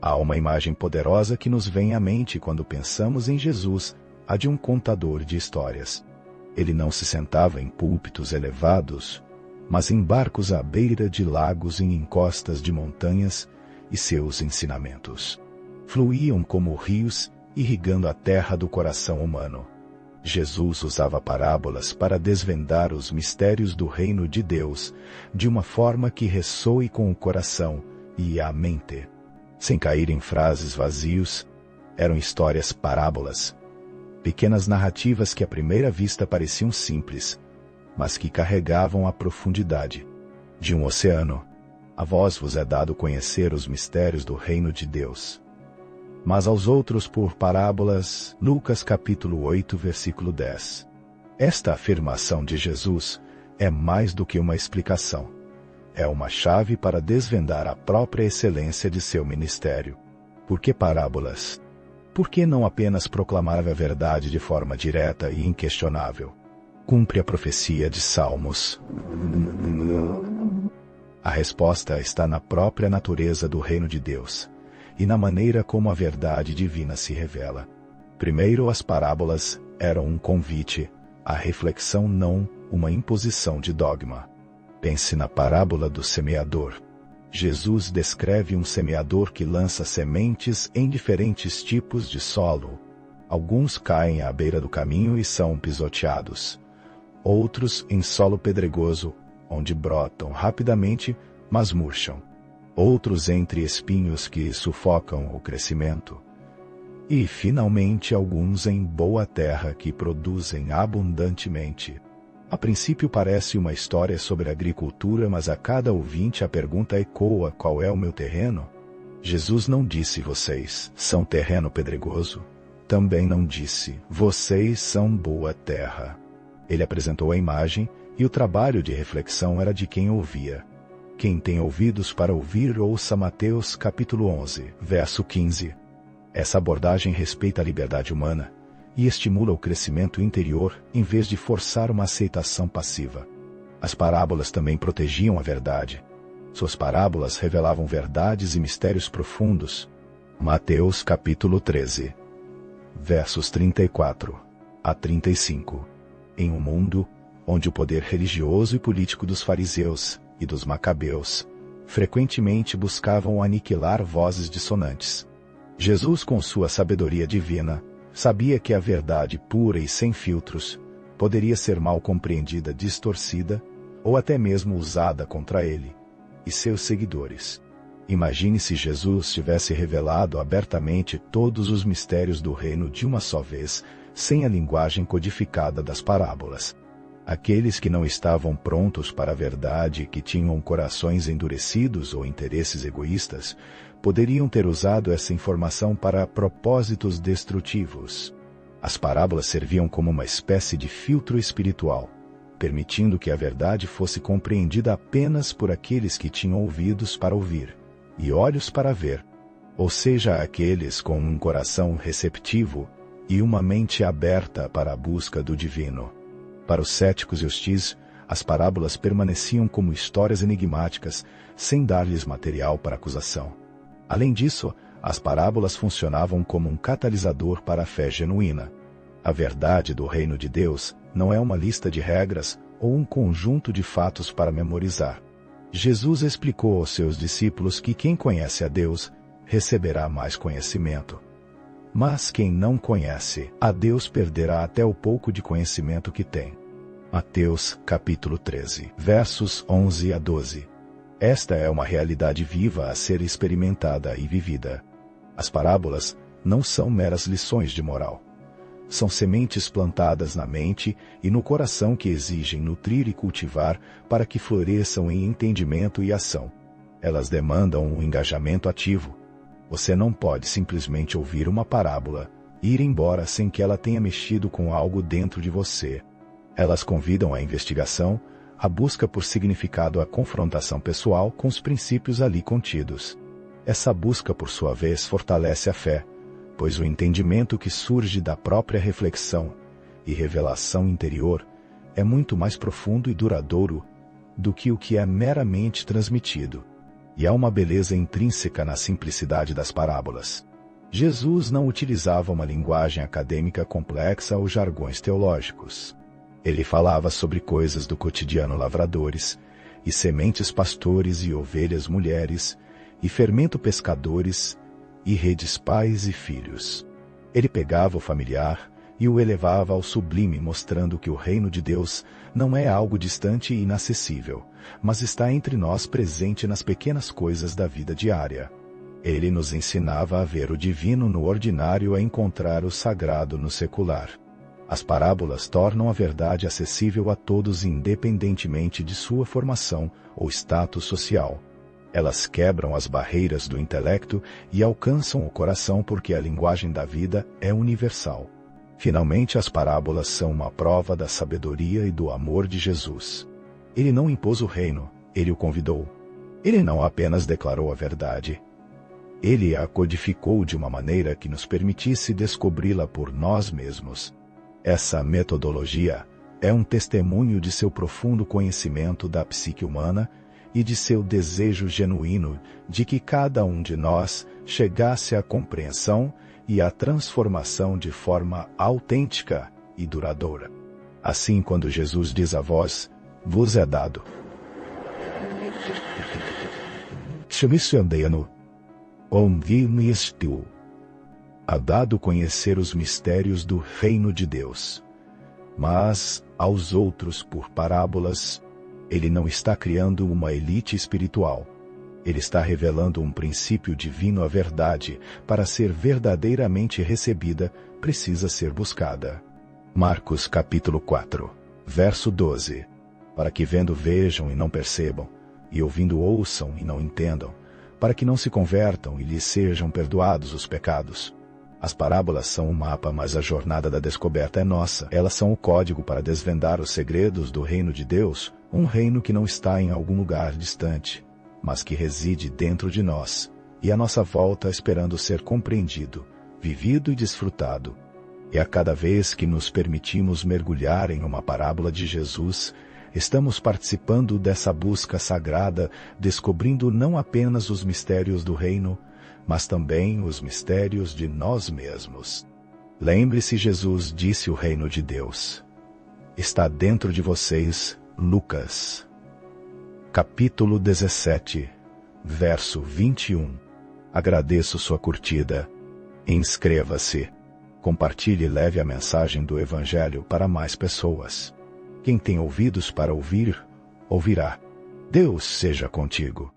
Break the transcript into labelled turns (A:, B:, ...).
A: Há uma imagem poderosa que nos vem à mente quando pensamos em Jesus, a de um contador de histórias. Ele não se sentava em púlpitos elevados, mas em barcos à beira de lagos em encostas de montanhas, e seus ensinamentos fluíam como rios, irrigando a terra do coração humano. Jesus usava parábolas para desvendar os mistérios do reino de Deus, de uma forma que ressoe com o coração e a mente. Sem cair em frases vazios, eram histórias parábolas, pequenas narrativas que à primeira vista pareciam simples, mas que carregavam a profundidade de um oceano. A vós vos é dado conhecer os mistérios do reino de Deus, mas aos outros por parábolas. Lucas capítulo 8, versículo 10. Esta afirmação de Jesus é mais do que uma explicação. É uma chave para desvendar a própria excelência de seu ministério. Por que parábolas? Por que não apenas proclamar a verdade de forma direta e inquestionável? Cumpre a profecia de Salmos. A resposta está na própria natureza do reino de Deus e na maneira como a verdade divina se revela. Primeiro, as parábolas eram um convite à reflexão, não uma imposição de dogma. Pense na parábola do semeador. Jesus descreve um semeador que lança sementes em diferentes tipos de solo. Alguns caem à beira do caminho e são pisoteados. Outros em solo pedregoso, onde brotam rapidamente, mas murcham. Outros entre espinhos que sufocam o crescimento. E, finalmente, alguns em boa terra que produzem abundantemente. A princípio parece uma história sobre agricultura, mas a cada ouvinte a pergunta ecoa: qual é o meu terreno? Jesus não disse: vocês são terreno pedregoso. Também não disse: vocês são boa terra. Ele apresentou a imagem, e o trabalho de reflexão era de quem ouvia. Quem tem ouvidos para ouvir, ouça Mateus capítulo 11, verso 15. Essa abordagem respeita a liberdade humana e estimula o crescimento interior em vez de forçar uma aceitação passiva. As parábolas também protegiam a verdade. Suas parábolas revelavam verdades e mistérios profundos. Mateus capítulo 13, versos 34 a 35. Em um mundo onde o poder religioso e político dos fariseus e dos macabeus frequentemente buscavam aniquilar vozes dissonantes, Jesus, com sua sabedoria divina, sabia que a verdade pura e sem filtros poderia ser mal compreendida, distorcida ou até mesmo usada contra ele e seus seguidores. Imagine se Jesus tivesse revelado abertamente todos os mistérios do reino de uma só vez, sem a linguagem codificada das parábolas. Aqueles que não estavam prontos para a verdade, que tinham corações endurecidos ou interesses egoístas, poderiam ter usado essa informação para propósitos destrutivos. As parábolas serviam como uma espécie de filtro espiritual, permitindo que a verdade fosse compreendida apenas por aqueles que tinham ouvidos para ouvir e olhos para ver, ou seja, aqueles com um coração receptivo e uma mente aberta para a busca do divino. Para os céticos e hostis, as parábolas permaneciam como histórias enigmáticas, sem dar-lhes material para acusação. Além disso, as parábolas funcionavam como um catalisador para a fé genuína. A verdade do reino de Deus não é uma lista de regras ou um conjunto de fatos para memorizar. Jesus explicou aos seus discípulos que quem conhece a Deus receberá mais conhecimento. Mas quem não conhece a Deus perderá até o pouco de conhecimento que tem. Mateus capítulo 13, versos 11 a 12. Esta é uma realidade viva a ser experimentada e vivida. As parábolas não são meras lições de moral. São sementes plantadas na mente e no coração que exigem nutrir e cultivar para que floresçam em entendimento e ação. Elas demandam um engajamento ativo. Você não pode simplesmente ouvir uma parábola e ir embora sem que ela tenha mexido com algo dentro de você. Elas convidam à investigação, à busca por significado, à confrontação pessoal com os princípios ali contidos. Essa busca, por sua vez, fortalece a fé, pois o entendimento que surge da própria reflexão e revelação interior é muito mais profundo e duradouro do que o que é meramente transmitido. E há uma beleza intrínseca na simplicidade das parábolas. Jesus não utilizava uma linguagem acadêmica complexa ou jargões teológicos. Ele falava sobre coisas do cotidiano: lavradores, e sementes pastores e ovelhas mulheres, e fermento pescadores, e redes pais e filhos. Ele pegava o familiar e o elevava ao sublime, mostrando que o reino de Deus não é algo distante e inacessível, mas está entre nós, presente nas pequenas coisas da vida diária. Ele nos ensinava a ver o divino no ordinário, a encontrar o sagrado no secular. As parábolas tornam a verdade acessível a todos, independentemente de sua formação ou status social. Elas quebram as barreiras do intelecto e alcançam o coração, porque a linguagem da vida é universal. Finalmente, as parábolas são uma prova da sabedoria e do amor de Jesus. Ele não impôs o reino, ele o convidou. Ele não apenas declarou a verdade. Ele a codificou de uma maneira que nos permitisse descobri-la por nós mesmos. Essa metodologia é um testemunho de seu profundo conhecimento da psique humana e de seu desejo genuíno de que cada um de nós chegasse à compreensão e à transformação de forma autêntica e duradoura. Assim, quando Jesus diz a vós, vos é dado. Há dado conhecer os mistérios do reino de Deus. Mas, aos outros por parábolas, ele não está criando uma elite espiritual. Ele está revelando um princípio divino. A verdade, para ser verdadeiramente recebida, precisa ser buscada. Marcos capítulo 4, verso 12. Para que vendo vejam e não percebam, e ouvindo ouçam e não entendam, para que não se convertam e lhes sejam perdoados os pecados. As parábolas são um mapa, mas a jornada da descoberta é nossa. Elas são o código para desvendar os segredos do reino de Deus, um reino que não está em algum lugar distante, mas que reside dentro de nós, e à nossa volta, esperando ser compreendido, vivido e desfrutado. E a cada vez que nos permitimos mergulhar em uma parábola de Jesus, estamos participando dessa busca sagrada, descobrindo não apenas os mistérios do reino, mas também os mistérios de nós mesmos. Lembre-se, Jesus disse: o reino de Deus está dentro de vocês. Lucas capítulo 17, verso 21. Agradeço sua curtida. Inscreva-se. Compartilhe e leve a mensagem do Evangelho para mais pessoas. Quem tem ouvidos para ouvir, ouvirá. Deus seja contigo.